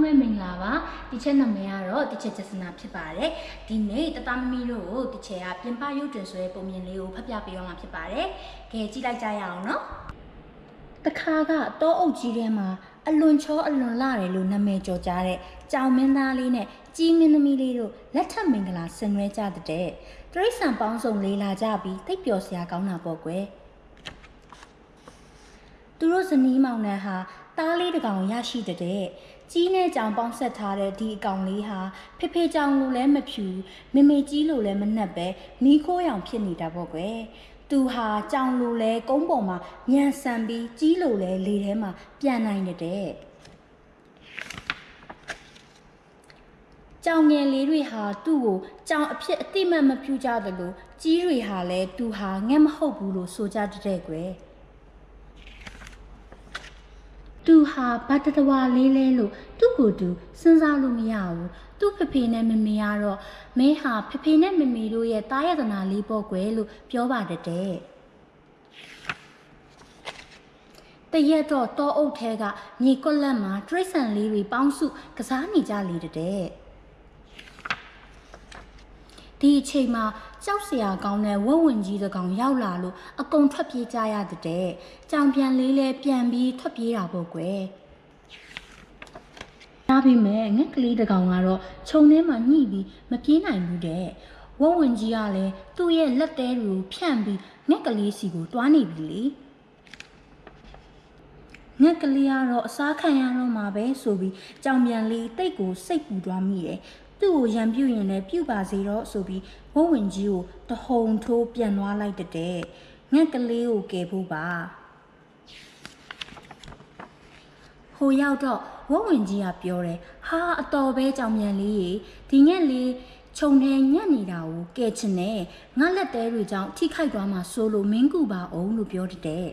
မဲ့မင်္ဂလာပါတီချက်နာမည်ကတော့တီချက်ကျစနာဖြစ်ပါတယ်ဒီနေ့တသားမမီတို့ကိုတီချက်ကပြင်ပရုပ်တွင်ဆွဲပုံမြင်လေးကိုဖတ်ပြပေးရမှာဖြစ်ပါတယ်ကဲကြည့်လိုက်ကြရအောင်နော်တခါကတောအုပ်ကြီးထဲမှာအလွန်ချောအလွန်လာတယ်လို့နာမည်ကျော်ကြတဲ့ကြောင်မင်းသားလေးနဲ့ကြီးမင်းသမီးလေးတို့လက်ထပ်မင်္ဂလာဆင်နွှဲကြတဲ့တရိษံပေါင်းစုံလေးလာကြပြီးတိတ်ပျော်စရာကောင်းတာပေါ့ကွယ်သူတို့ဇနီးမောင်နှံဟာသားလေးတစ်ကောင်ရရှိတဲ့ကြီးနဲ့ကြောင်ပေါင်းဆက်ထားတဲ့ဒီအကောင်လေးဟာဖေဖေကြောင်လိုလည်းမဖြူမေမေကြီးလိုလည်းမနှက်ပဲမီးခိုးရောင်ဖြစ်နေတာပေါ့ကွယ်သူဟာကြောင်လိုလည်းကုန်းပေါ်မှာညံဆန်ပြီးကြီးလိုလည်းလေထဲမှာပြန်နိုင်တဲ့ကြောင်ငယ်လေးတွေဟာသူ့ကိုကြောင်အဖြစ်အတိမတ်မပြူကြသလိုကြီးတွေဟာလည်းသူဟာငှက်မဟုတ်ဘူးလို့ဆိုကြတဲ့ကွယ်သူဟာဘတ်တဝါလေးလဲလို့သူ့ကိုယ်သူစဉ်းစားလို့မရဘူးသူ့ဖေဖေနဲ့မမေကတော့မင်းဟာဖေဖေနဲ့မမေတို့ရဲ့တားရတနာလေးပေါ့ကွယ်လို့ပြောပါတဲ့တရက်တော့တောအုပ်ထဲကမြေကွက်လက်မှာတရိษံလေးတွေပေါင်းစုကစားနေကြလေတဲ့ဒီအချိန်မှာကြောက်စရာကောင်းတဲ့ဝက်ဝင်ကြီးတစ်ကောင်ရောက်လာလို့အကုန်ထွက်ပြေးကြရတဲ့ကြောင်ပြန်လေးလဲပြန်ပြီးထွက်ပြေးတာပေါ့ကွယ်ဒါပေမဲ့ငှက်ကလေးတစ်ကောင်ကတော့ခြုံထဲမှာညှိပြီးမပြေးနိုင်ဘူးတဲ့ဝက်ဝင်ကြီးကလည်းသူ့ရဲ့လက်သေးတွေကိုဖြန့်ပြီးငှက်ကလေးစီကိုတွားနေပြီလေငှက်ကလေးကတော့အစားခံရတော့မှာပဲဆိုပြီးကြောင်ပြန်လေးတိတ်ကိုစိတ်ပူသွားမိတယ်သူ့ကိုရံပြူရင်လည်းပြုတ်ပါစေတော့ဆိုပြီးဝဝင်ကြီးကိုတဟုန်ထိုးပြန်သွားလိုက်တဲ့ငှက်ကလေးကိုကယ်ဖို့ပါဟိုရောက်တော့ဝဝင်ကြီးကပြောတယ်ဟာအတော်ပဲကြောင်မြန်လေးရေဒီငှက်လေးခြုံထဲညက်နေတာကိုကယ်ချင်တယ်ငါလက်သေးတွေကြောင့်ထိခိုက်သွားမှဆိုလို့မင်းကူပါအောင်လို့ပြောတဲ့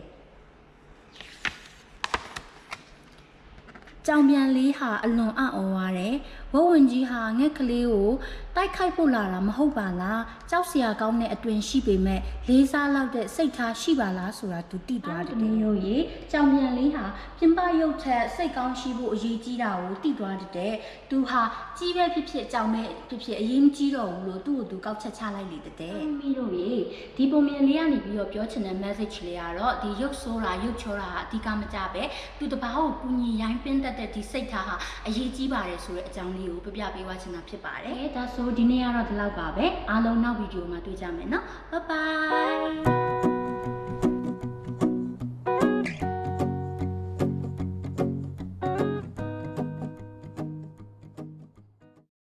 ကြောင်ပြန်လေးဟာအလွန်အံ့ဩရတယ်ဝဝင်ကြီးဟာငှက်ကလေးကိုတိုက်ခိုက်ဖို့လာတာမဟုတ်ပါလားကြောက်စရာကောင်းတဲ့အတွင်ရှိပေမဲ့လေးစားလောက်တဲ့စိတ်ထားရှိပါလားဆိုတာသူသိသွားတယ်မျိုးကြီးကြောင်ပြန်လေးဟာပြင်ပရုပ်ထက်စိတ်ကောင်းရှိဖို့အရေးကြီးတာကိုသိသွားတဲ့သူဟာကြီးပဲဖြစ်ဖြစ်ကြောင်ပဲဖြစ်ဖြစ်အရေးမကြီးတော့ဘူးလို့သူ့ကိုသူကောက်ချက်ချလိုက်လေတဲ့မိတို့ရေဒီပုံမြင်လေးကနေပြီးတော့ပြောချင်တဲ့ message လေးကတော့ဒီရုပ်ဆိုးတာရုပ်ချောတာဟာအဓိကမကြပဲသူတပားကိုကူညီရိုင်းပင်းတတ်တဲ့ဒီစိတ်ထားဟာအရေးကြီးပါတယ်ဆိုတဲ့အကြောင်းလေးကိုပြပြပေးသွားချင်တာဖြစ်ပါတယ်ဒါဆိုဒီနေ့ကတော့ဒီလောက်ပါပဲအားလုံးနောက်ဗီဒီယိုမှာတွေ့ကြမယ်နော် bye bye